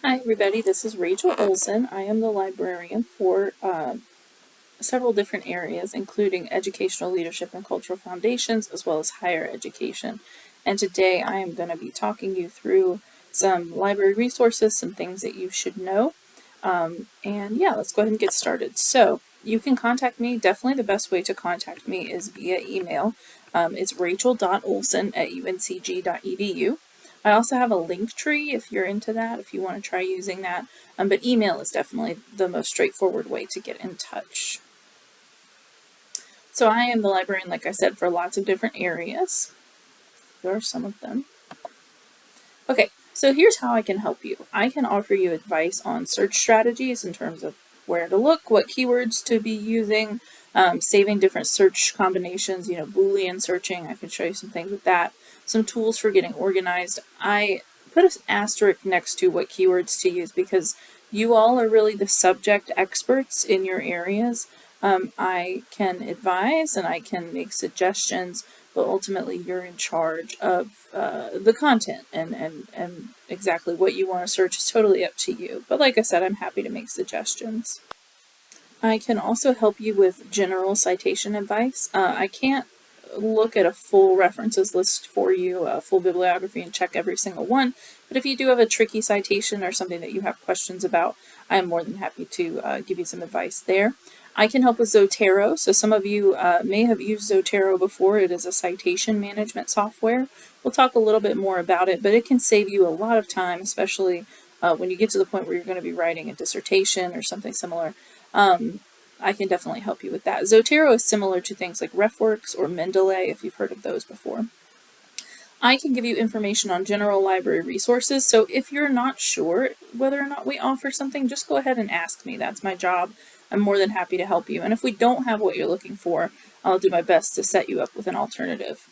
Hi everybody, this is Rachel Olson. I am the librarian for several different areas, including educational leadership and cultural foundations, as well as higher education. And today I am going to be talking you through some library resources, some things that you should know. And yeah, let's go ahead and get started. So you can contact me. Definitely the best way to contact me is via email. It's rachel.olson@uncg.edu. I also have a link tree if you're into that, if you want to try using that. But email is definitely the most straightforward way to get in touch. So I am the librarian, like I said, for lots of different areas. There are some of them. Okay, so here's how I can help you. I can offer you advice on search strategies in terms of where to look, what keywords to be using, saving different search combinations, Boolean searching. I can show you some things with that. Some tools for getting organized. I put an asterisk next to what keywords to use because you all are really the subject experts in your areas. I can advise and I can make suggestions, but ultimately you're in charge of the content and exactly what you want to search is totally up to you. But like I said, I'm happy to make suggestions. I can also help you with general citation advice. I can't look at a full references list for you, a full bibliography, and check every single one. But if you do have a tricky citation or something that you have questions about, I am more than happy to give you some advice there. I can help with Zotero. So some of you may have used Zotero before. It is a citation management software. We'll talk a little bit more about it, but it can save you a lot of time, especially when you get to the point where you're going to be writing a dissertation or something similar. I can definitely help you with that. Zotero is similar to things like RefWorks or Mendeley, if you've heard of those before. I can give you information on general library resources, so if you're not sure whether or not we offer something, just go ahead and ask me. That's my job. I'm more than happy to help you. And if we don't have what you're looking for, I'll do my best to set you up with an alternative.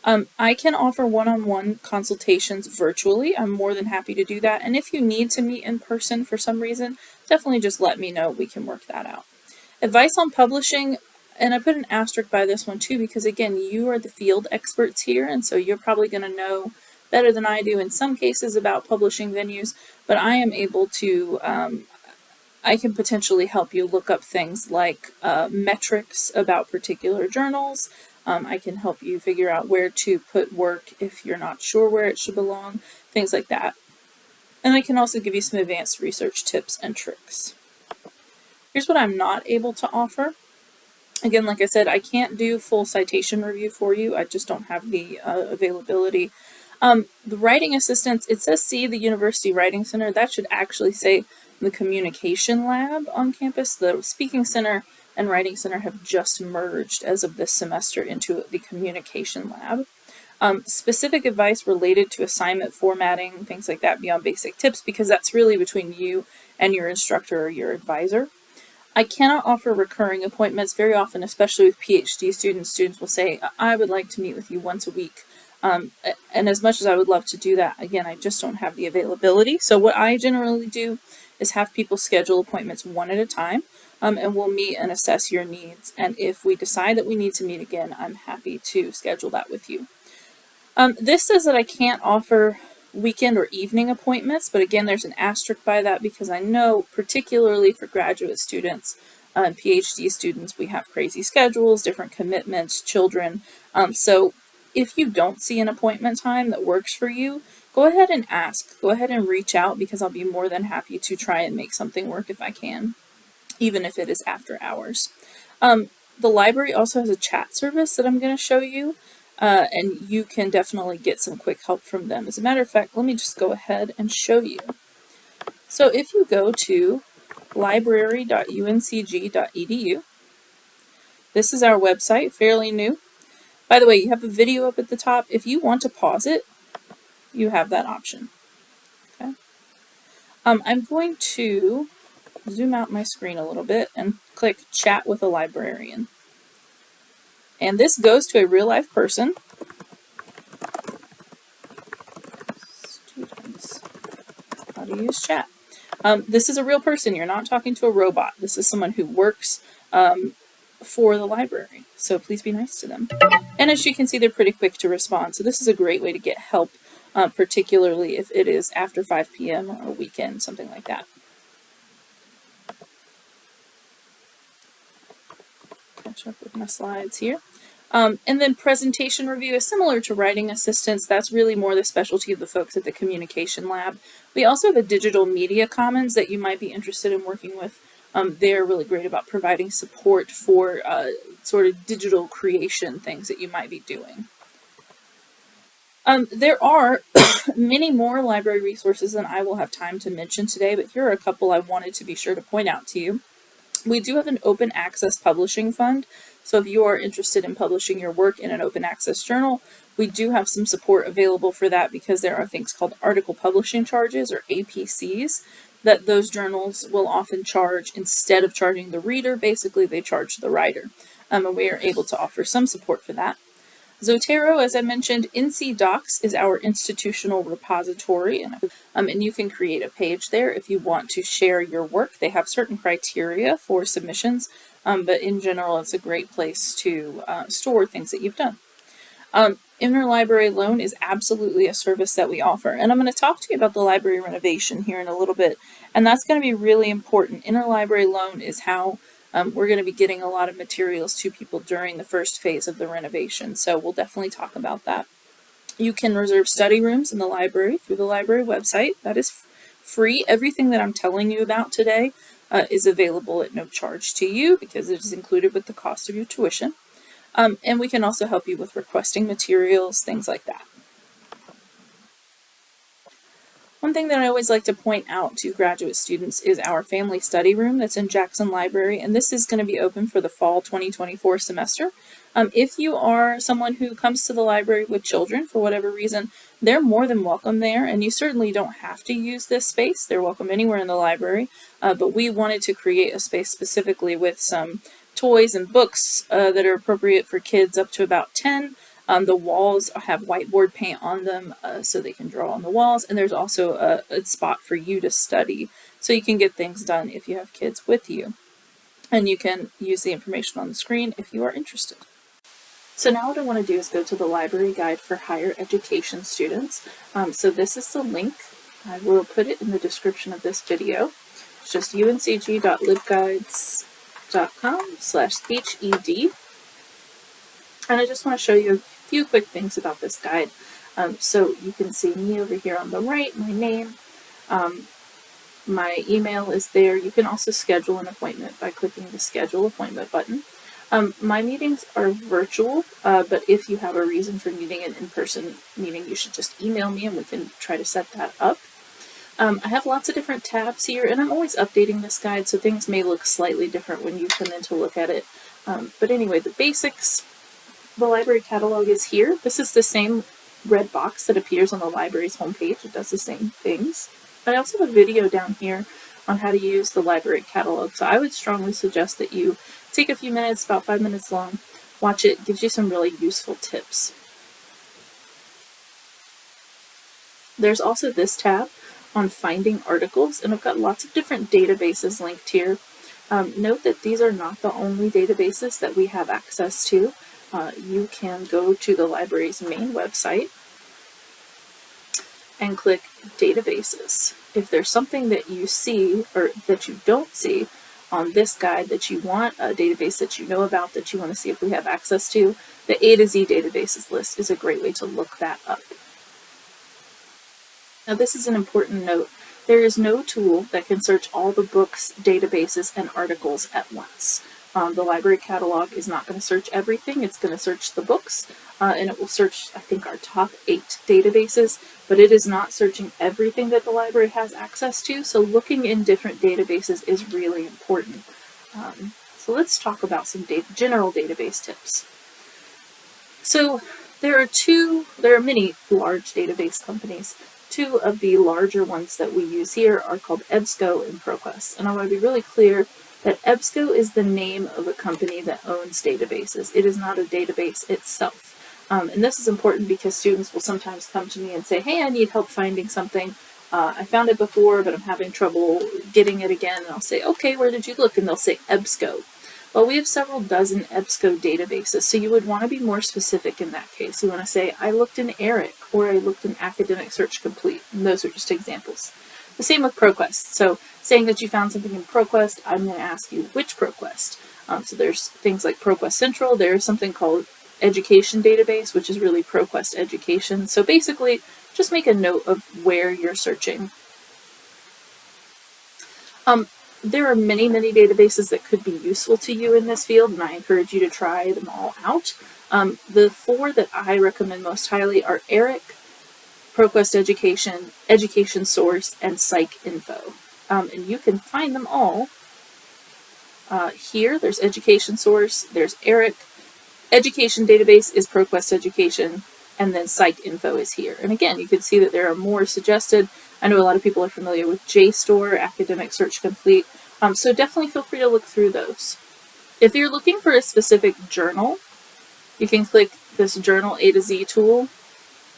I can offer one-on-one consultations virtually. I'm more than happy to do that. And if you need to meet in person for some reason, definitely just let me know. We can work that out. Advice on publishing, and I put an asterisk by this one too, because again, you are the field experts here, and so you're probably going to know better than I do in some cases about publishing venues, but I am able to, I can potentially help you look up things like metrics about particular journals. I can help you figure out where to put work if you're not sure where it should belong, things like that. And I can also give you some advanced research tips and tricks. Here's what I'm not able to offer. Again, like I said, I can't do full citation review for you. I just don't have the availability. The writing assistance, it says see the University Writing Center. That should actually say the Communication Lab on campus. The Speaking Center and Writing Center have just merged as of this semester into the Communication Lab. Specific advice related to assignment formatting, things like that, beyond basic tips, because that's really between you and your instructor or your advisor. I cannot offer recurring appointments very often, especially with PhD students. Students will say, I would like to meet with you once a week. And as much as I would love to do that, again, I just don't have the availability. So what I generally do is have people schedule appointments one at a time, and we'll meet and assess your needs. And if we decide that we need to meet again, I'm happy to schedule that with you. This says that I can't offer weekend or evening appointments, but again, there's an asterisk by that because I know, particularly for graduate students and PhD students, we have crazy schedules, different commitments, children. So if you don't see an appointment time that works for you, go ahead and ask. Go ahead and reach out because I'll be more than happy to try and make something work if I can, even if it is after hours. The library also has a chat service that I'm going to show you. And you can definitely get some quick help from them. As a matter of fact, let me just go ahead and show you. So if you go to library.uncg.edu, this is our website, fairly new. By the way, you have a video up at the top. If you want to pause it, you have that option. Okay. I'm going to zoom out my screen a little bit and click Chat with a Librarian. And this goes to a real-life person. Students, how to use chat. This is a real person. You're not talking to a robot. This is someone who works for the library. So please be nice to them. And as you can see, they're pretty quick to respond. So this is a great way to get help particularly if it is after 5 p.m. or a weekend, something like that. Catch up with my slides here. And then presentation review is similar to writing assistance. That's really more the specialty of the folks at the communication lab. We also have a digital media commons that you might be interested in working with. They're really great about providing support for sort of digital creation things that you might be doing. There are many more library resources than I will have time to mention today, but here are a couple I wanted to be sure to point out to you. We do have an open access publishing fund, so if you are interested in publishing your work in an open access journal, we do have some support available for that because there are things called article publishing charges, or APCs, that those journals will often charge. Instead of charging the reader, basically they charge the writer, and we are able to offer some support for that. Zotero, as I mentioned, NC Docs is our institutional repository, and you can create a page there if you want to share your work. They have certain criteria for submissions, but in general, it's a great place to store things that you've done. Interlibrary loan is absolutely a service that we offer, and I'm going to talk to you about the library renovation here in a little bit, and that's going to be really important. Interlibrary loan is how we're going to be getting a lot of materials to people during the first phase of the renovation, so we'll definitely talk about that. You can reserve study rooms in the library through the library website. That is free. Everything that I'm telling you about today is available at no charge to you because it is included with the cost of your tuition. And we can also help you with requesting materials, things like that. One thing that I always like to point out to graduate students is our family study room that's in Jackson Library, and this is going to be open for the fall 2024 semester. If you are someone who comes to the library with children for whatever reason, they're more than welcome there, and you certainly don't have to use this space. They're welcome anywhere in the library, but we wanted to create a space specifically with some toys and books that are appropriate for kids up to about 10. The walls have whiteboard paint on them so they can draw on the walls, and there's also a spot for you to study so you can get things done if you have kids with you. And you can use the information on the screen if you are interested. So now what I want to do is go to the library guide for higher education students. So this is the link. I will put it in the description of this video. It's just uncg.libguides.com/HED. And I just want to show you a few quick things about this guide. So you can see me over here on the right, my name. My email is there. You can also schedule an appointment by clicking the schedule appointment button. My meetings are virtual, but if you have a reason for needing an in-person meeting, you should just email me and we can try to set that up. I have lots of different tabs here, and I'm always updating this guide, so things may look slightly different when you come in to look at it. But anyway, the basics. The library catalog is here. This is the same red box that appears on the library's homepage. It does the same things. I also have a video down here on how to use the library catalog, so I would strongly suggest that you take a few minutes, about 5 minutes long, watch it. It gives you some really useful tips. There's also this tab on finding articles, and I've got lots of different databases linked here. Note that these are not the only databases that we have access to. You can go to the library's main website and click databases. If there's something that you see or that you don't see on this guide that you want, a database that you know about that you want to see if we have access to, the A to Z databases list is a great way to look that up. Now this is an important note. There is no tool that can search all the books, databases, and articles at once. The library catalog is not going to search everything. It's going to search the books, and it will search, I think, our top 8 databases, but it is not searching everything that the library has access to, so looking in different databases is really important. So let's talk about some general database tips. So there are many large database companies. 2 of the larger ones that we use here are called EBSCO and ProQuest, and I want to be really clear that EBSCO is the name of a company that owns databases. It is not a database itself. And this is important because students will sometimes come to me and say, hey, I need help finding something. I found it before, but I'm having trouble getting it again. And I'll say, okay, where did you look? And they'll say EBSCO. Well, we have several dozen EBSCO databases, so you would want to be more specific in that case. You want to say, I looked in ERIC, or I looked in Academic Search Complete, and those are just examples. The same with ProQuest. So saying that you found something in ProQuest, I'm going to ask you which ProQuest. So there's things like ProQuest Central. There's something called Education Database, which is really ProQuest Education. So basically, just make a note of where you're searching. There are many, many databases that could be useful to you in this field, and I encourage you to try them all out. The 4 that I recommend most highly are ERIC, ProQuest Education, Education Source, and PsycInfo. And you can find them all here. There's Education Source, there's ERIC, Education Database is ProQuest Education, and then PsycInfo is here. And again, you can see that there are more suggested. I know a lot of people are familiar with JSTOR, Academic Search Complete, so definitely feel free to look through those. If you're looking for a specific journal, you can click this Journal A to Z tool,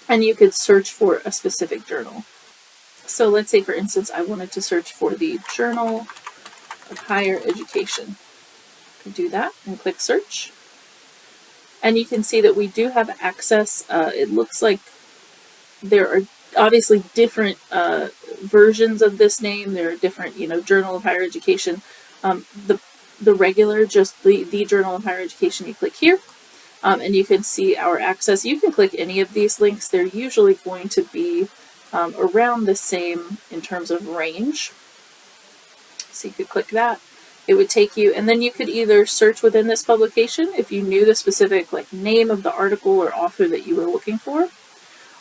and you could search for a specific journal. So let's say, for instance, I wanted to search for the Journal of Higher Education. I can do that and click search. And you can see that we do have access. It looks like there are obviously different versions of this name. There are different, Journal of Higher Education. The regular, just the Journal of Higher Education, you click here, and you can see our access. You can click any of these links. They're usually going to be around the same in terms of range. So you could click that. It would take you, and then you could either search within this publication if you knew the specific name of the article or author that you were looking for,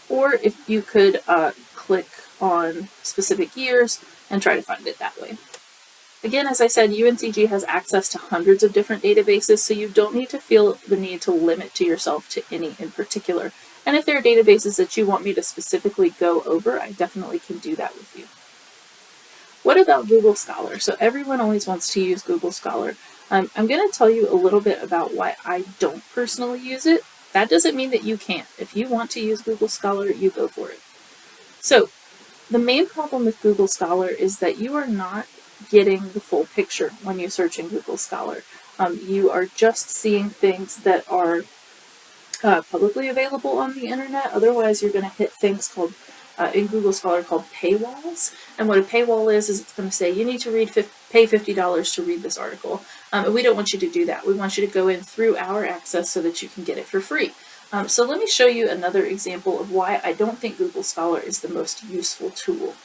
or if you could click on specific years and try to find it that way. Again, as I said, UNCG has access to hundreds of different databases, so you don't need to feel the need to limit to yourself to any in particular. And if there are databases that you want me to specifically go over, I definitely can do that with you. What about Google Scholar? So everyone always wants to use Google Scholar. I'm going to tell you a little bit about why I don't personally use it. That doesn't mean that you can't. If you want to use Google Scholar, you go for it. So the main problem with Google Scholar is that you are not getting the full picture when you search in Google Scholar. You are just seeing things that are publicly available on the internet. Otherwise, you're going to hit things called in Google Scholar called paywalls. And what a paywall is it's going to say you need to pay $50 to read this article. And we don't want you to do that. We want you to go in through our access so that you can get it for free. So let me show you another example of why I don't think Google Scholar is the most useful tool.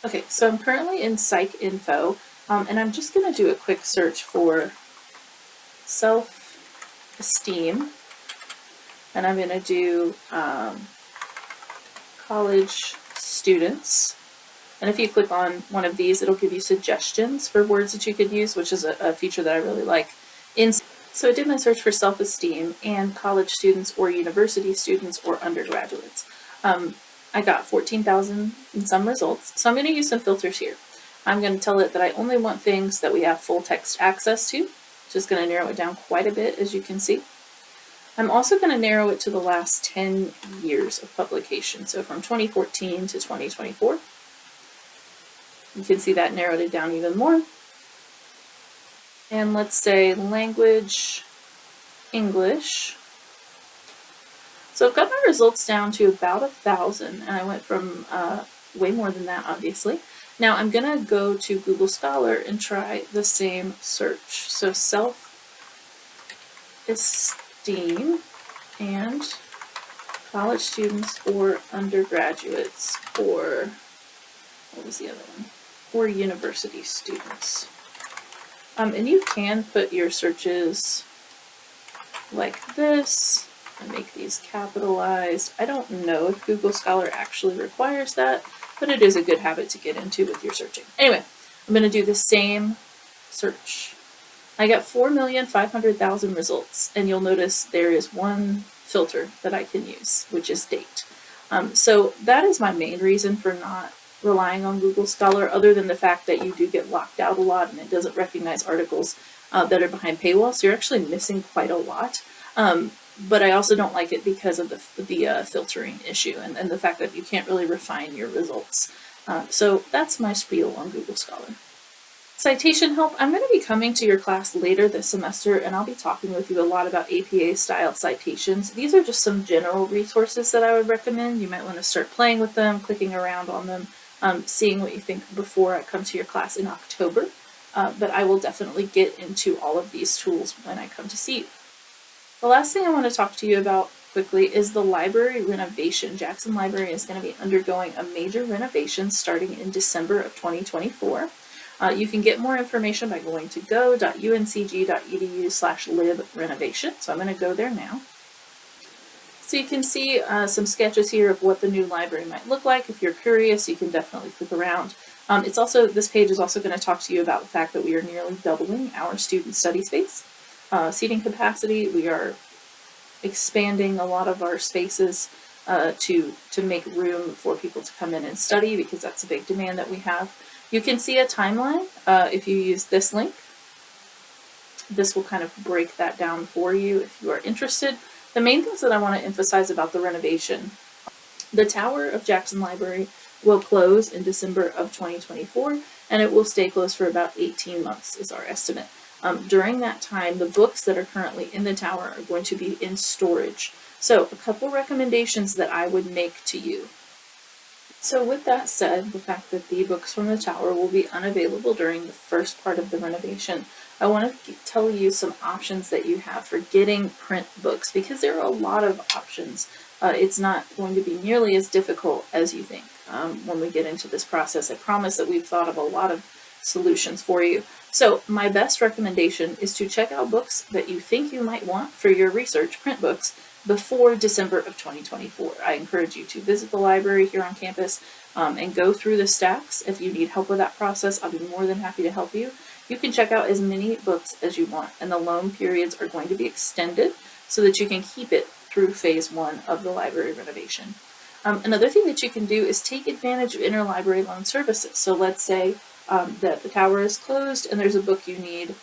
Okay, so I'm currently in PsycInfo, and I'm just going to do a quick search for self-esteem, and I'm going to do college students. And if you click on one of these, it'll give you suggestions for words that you could use, which is a feature that I really like. So I did my search for self-esteem and college students or university students or undergraduates. I got 14,000 in some results. So I'm going to use some filters here. I'm going to tell it that I only want things that we have full text access to. Just going to narrow it down quite a bit, as you can see. I'm also going to narrow it to the last 10 years of publication, so from 2014 to 2024. You can see that narrowed it down even more. And let's say language, English. So I've got my results down to about 1,000, and I went from way more than that, obviously. Now I'm going to go to Google Scholar and try the same search. So self-esteem and college students or undergraduates, or what was the other one? Or university students. And you can put your searches like this and make these capitalized. I don't know if Google Scholar actually requires that, but it is a good habit to get into with your searching. Anyway, I'm going to do the same search. I got 4,500,000 results, and you'll notice there is one filter that I can use, which is date. So that is my main reason for not relying on Google Scholar, other than the fact that you do get locked out a lot and it doesn't recognize articles that are behind paywall, so you're actually missing quite a lot. But I also don't like it because of the filtering issue and the fact that you can't really refine your results. So that's my spiel on Google Scholar. Citation help, I'm going to be coming to your class later this semester, and I'll be talking with you a lot about APA-style citations. These are just some general resources that I would recommend. You might want to start playing with them, clicking around on them, seeing what you think before I come to your class in October. But I will definitely get into all of these tools when I come to see you. The last thing I want to talk to you about quickly is the library renovation. Jackson Library is going to be undergoing a major renovation starting in December of 2024. You can get more information by going to go.uncg.edu/lib-renovation. So I'm going to go there now. So you can see some sketches here of what the new library might look like. If you're curious, you can definitely click around. This page is also going to talk to you about the fact that we are nearly doubling our student study space. Seating capacity, we are expanding a lot of our spaces to make room for people to come in and study, because that's a big demand that we have. You can see a timeline if you use this link. This will kind of break that down for you if you are interested. The main things that I want to emphasize about the renovation: the Tower of Jackson Library will close in December of 2024, and it will stay closed for about 18 months is our estimate. During that time, the books that are currently in the tower are going to be in storage. So a couple recommendations that I would make to you. So with that said, the fact that the books from the tower will be unavailable during the first part of the renovation, I want to tell you some options that you have for getting print books, because there are a lot of options. It's not going to be nearly as difficult as you think when we get into this process. I promise that we've thought of a lot of solutions for you. So my best recommendation is to check out books that you think you might want for your research, print books, before December of 2024. I encourage you to visit the library here on campus and go through the stacks. If you need help with that process, I'll be more than happy to help you. You can check out as many books as you want, and the loan periods are going to be extended so that you can keep it through phase 1 of the library renovation. Another thing that you can do is take advantage of interlibrary loan services. So let's say that the tower is closed and there's a book you need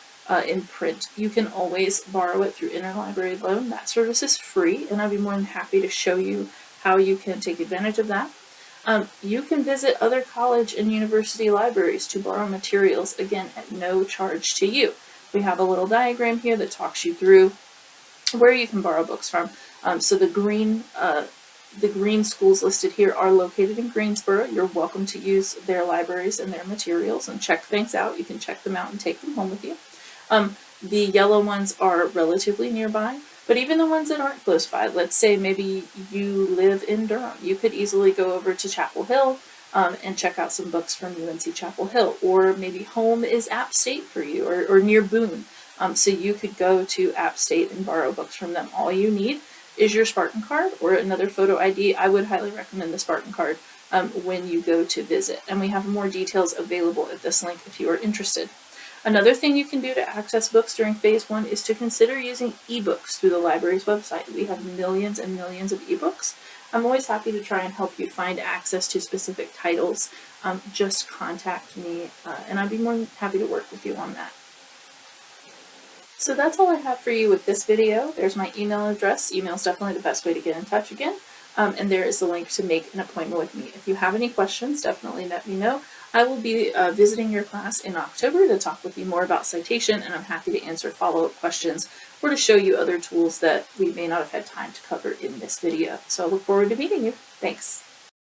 in print. You can always borrow it through interlibrary loan. That service is free, and I'd be more than happy to show you how you can take advantage of that. You can visit other college and university libraries to borrow materials, again, at no charge to you. We have a little diagram here that talks you through where you can borrow books from. So the green schools listed here are located in Greensboro. You're welcome to use their libraries and their materials and check things out. You can check them out and take them home with you. The yellow ones are relatively nearby, but even the ones that aren't close by, let's say maybe you live in Durham, you could easily go over to Chapel Hill and check out some books from UNC Chapel Hill, or maybe home is App State for you, or near Boone. So you could go to App State and borrow books from them. All you need is your Spartan card or another photo ID. I would highly recommend the Spartan card when you go to visit. And we have more details available at this link if you are interested. Another thing you can do to access books during phase 1 is to consider using ebooks through the library's website. We have millions and millions of ebooks. I'm always happy to try and help you find access to specific titles. Just contact me and I'd be more than happy to work with you on that. So that's all I have for you with this video. There's my email address. Email is definitely the best way to get in touch again. And there is the link to make an appointment with me. If you have any questions, definitely let me know. I will be visiting your class in October to talk with you more about citation, and I'm happy to answer follow-up questions or to show you other tools that we may not have had time to cover in this video. So I look forward to meeting you. Thanks.